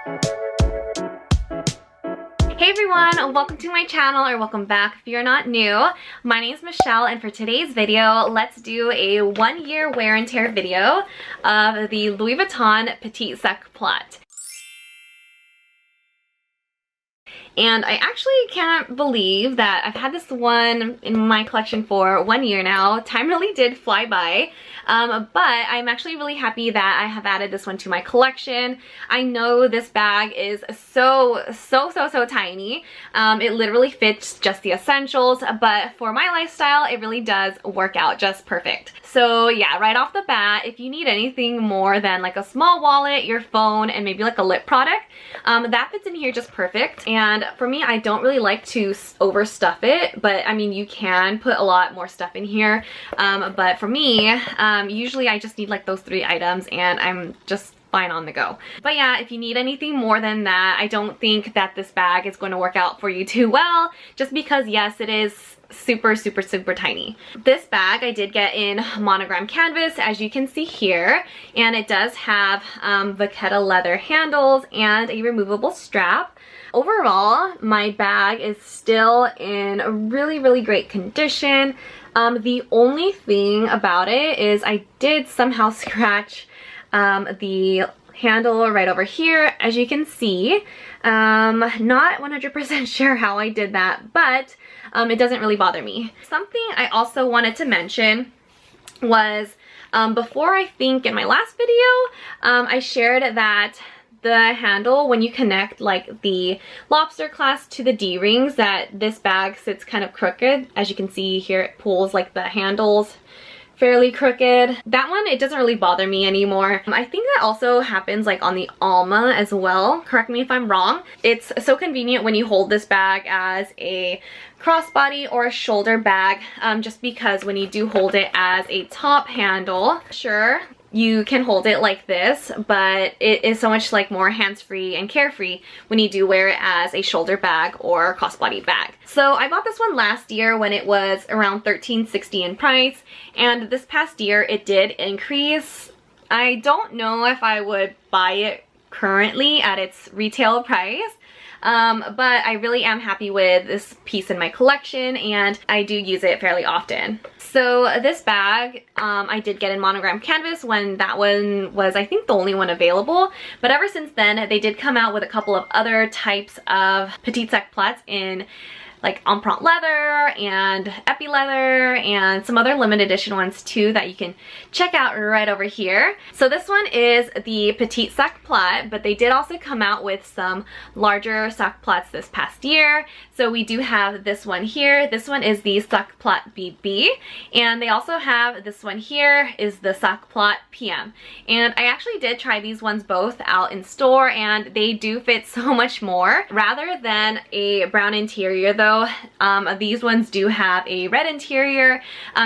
Hey everyone, welcome to my channel, or welcome back if you're not new. My name is Michelle, and for today's video, let's do a 1-year wear and tear video of the Louis Vuitton Petit Sac Plat. And I actually can't believe that I've had this one in my collection for 1 year now. Time really did fly by. But I'm actually really happy that I have added this one to my collection. I know this bag is so tiny. It literally fits just the essentials, but for my lifestyle, it really does work out just perfect. So yeah, right off the bat, if you need anything more than like a small wallet, your phone, and maybe like a lip product, that fits in here just perfect. And for me, I don't really like to overstuff it, but I mean, you can put a lot more stuff in here. But for me, usually I just need like those 3 items and I'm just fine on the go. But yeah, if you need anything more than that, I don't think that this bag is going to work out for you too well, just because yes, it is super tiny. This bag I did get in monogram canvas, as you can see here, and it does have Orgeta leather handles and a removable strap. Overall, my bag is still in really great condition. The only thing about it is I did somehow scratch the handle right over here, as you can see. Not 100% sure how I did that, but it doesn't really bother me. Something I also wanted to mention was before, I think in my last video, I shared that the handle, when you connect like the lobster clasp to the D-rings, that this bag sits kind of crooked. As you can see here, it pulls like the handles fairly crooked. That one, it doesn't really bother me anymore. I think that also happens like on the Alma as well. Correct me if I'm wrong. It's so convenient when you hold this bag as a crossbody or a shoulder bag, just because when you do hold it as a top handle, sure, you can hold it like this, but it is so much like more hands-free and carefree when you do wear it as a shoulder bag or crossbody bag. So I bought this one last year when it was around $13.60 in price, and this past year it did increase. I don't know if I would buy it currently at its retail price, but I really am happy with this piece in my collection, and I do use it fairly often. So this bag I did get in monogram canvas when that one was, I think, the only one available, but ever since then they did come out with a couple of other types of Petit Sac Plats in like empreinte leather and epi leather and some other limited edition ones too that you can check out right over here. So this one is the Petit Sac Plat, but they did also come out with some larger sac plats this past year. So we do have this one here. This one is the Sac Plat BB, and they also have this one here is the Sac Plat PM. And I actually did try these ones both out in store, and they do fit so much more. Rather than a brown interior though, these ones do have a red interior,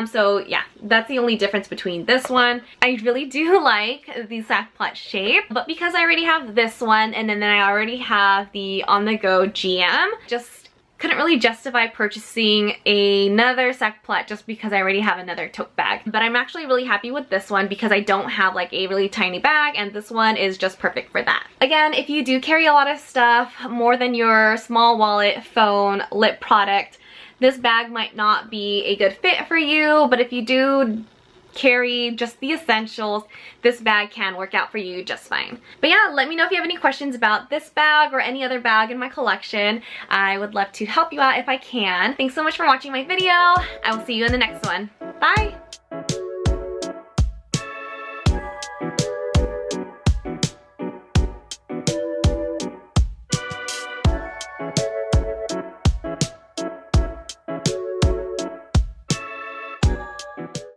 so yeah, that's the only difference between this one. I really do like the Sac Plat shape, but because I already have this one and then I already have the on-the-go GM, just couldn't really justify purchasing another Sac Plat just because I already have another tote bag. But I'm actually really happy with this one because I don't have like a really tiny bag, and this one is just perfect for that. Again, if you do carry a lot of stuff, more than your small wallet, phone, lip product, this bag might not be a good fit for you, but if you do carry just the essentials, this bag can work out for you just fine. But yeah, let me know if you have any questions about this bag or any other bag in my collection. I would love to help you out if I can. Thanks so much for watching my video. I will see you in the next one. Bye!